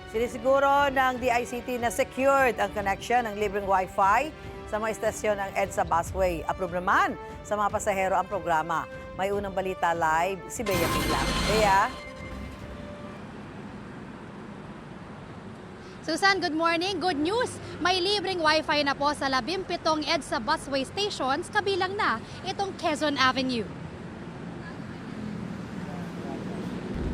Sinisiguro ng DICT na secured ang connection ng libreng Wi-Fi sa mga estasyon ng EDSA Busway. Approve naman sa mga pasahero ang programa. May unang balita live si Bea Pila. Bea? Susan, good morning. Good news! May libreng Wi-Fi na po sa 17 EDSA Busway stations, kabilang na itong Quezon Avenue.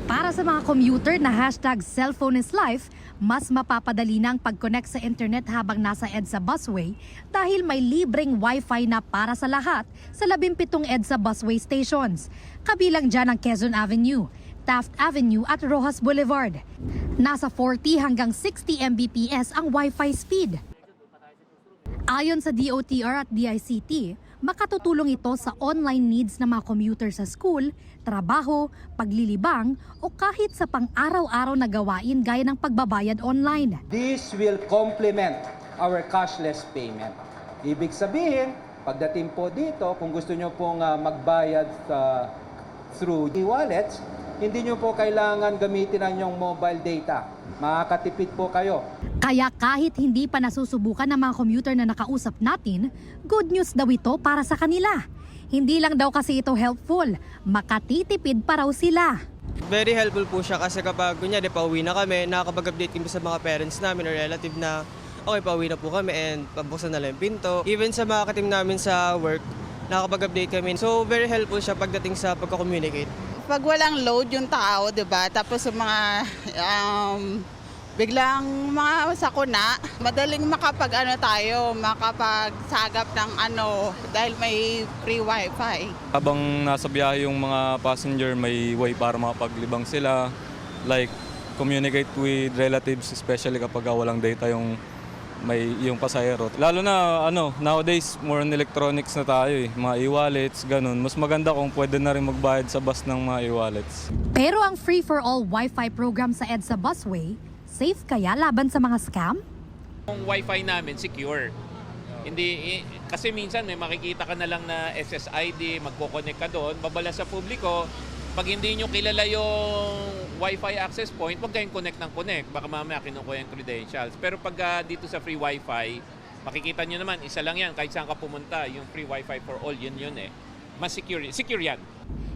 Para sa mga commuter na #cellphone-is-life, mas mapapadali na ang pag-connect sa internet habang nasa EDSA Busway dahil may libreng Wi-Fi na para sa lahat sa 17 EDSA Busway stations. Kabilang dyan ang Quezon Avenue, Taft Avenue at Rojas Boulevard. Nasa 40 hanggang 60 Mbps ang Wi-Fi speed. Ayon sa DOTR at DICT, makatutulong ito sa online needs ng mga commuter sa school, trabaho, paglilibang o kahit sa pang-araw-araw na gawain gaya ng pagbabayad online. This will complement our cashless payment. Ibig sabihin, pagdating po dito, kung gusto nyo pong magbayad through e-wallets, hindi nyo po kailangan gamitin ang inyong mobile data. Makakatipid po kayo. Kaya kahit hindi pa nasusubukan ng mga commuter na nakausap natin, good news daw ito para sa kanila. Hindi lang daw kasi ito helpful, makatitipid pa raw sila. Very helpful po siya kasi kapag kunyari pauwi na kami, nakakapag-update kami sa mga parents namin or relative na okay, pauwi na po kami and pabuksan na lang yung pinto. Even sa mga katim namin sa work, nakakapag-update kami. So very helpful siya pagdating sa pagko-communicate. Pag walang load yung tao, 'di ba? Tapos yung mga biglang mga sakuna, madaling makapagsagap ng dahil may free wifi. Habang nasa biyahe yung mga passenger, may way para makapaglibang sila. Like, communicate with relatives, especially kapag walang data yung pasahero. Lalo na nowadays more on electronics na tayo mga e-wallets, ganun. Mas maganda kung pwede na rin magbayad sa bus ng mga e-wallets. Pero ang free-for-all Wi-Fi program sa EDSA Busway, safe kaya laban sa mga scam? Yung Wi-Fi namin secure. Hindi kasi minsan may makikita ka na lang na SSID, magko-connect ka doon, babala sa publiko. Pag hindi nyo kilala yung Wi-Fi access point, huwag kayong connect ng connect. Baka mamaya kinukuha yung credentials. Pero pag dito sa free Wi-Fi, makikita nyo naman, isa lang yan. Kahit saan ka pumunta, yung free Wi-Fi for all, yun eh. Mas secure yan.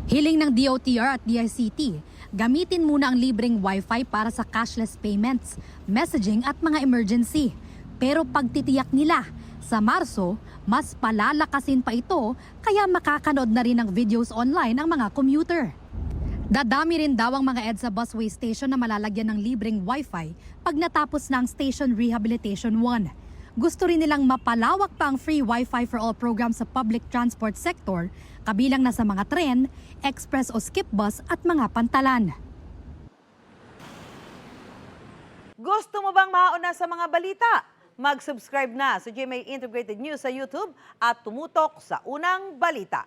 Hiling ng DOTR at DICT, gamitin muna ang libreng Wi-Fi para sa cashless payments, messaging at mga emergency. Pero pagtitiyak nila, sa Marso, mas palalakasin pa ito kaya makakanood na rin ng videos online ang mga commuter. Dadami rin daw ang mga EDSA Busway station na malalagyan ng libreng Wi-Fi pag natapos na ang Station Rehabilitation 1. Gusto rin nilang mapalawak pa ang free Wi-Fi for all program sa public transport sector, kabilang na sa mga tren, express o skip bus at mga pantalan. Gusto mo bang mauna sa mga balita? Mag-subscribe na sa GMA Integrated News sa YouTube at tumutok sa unang balita.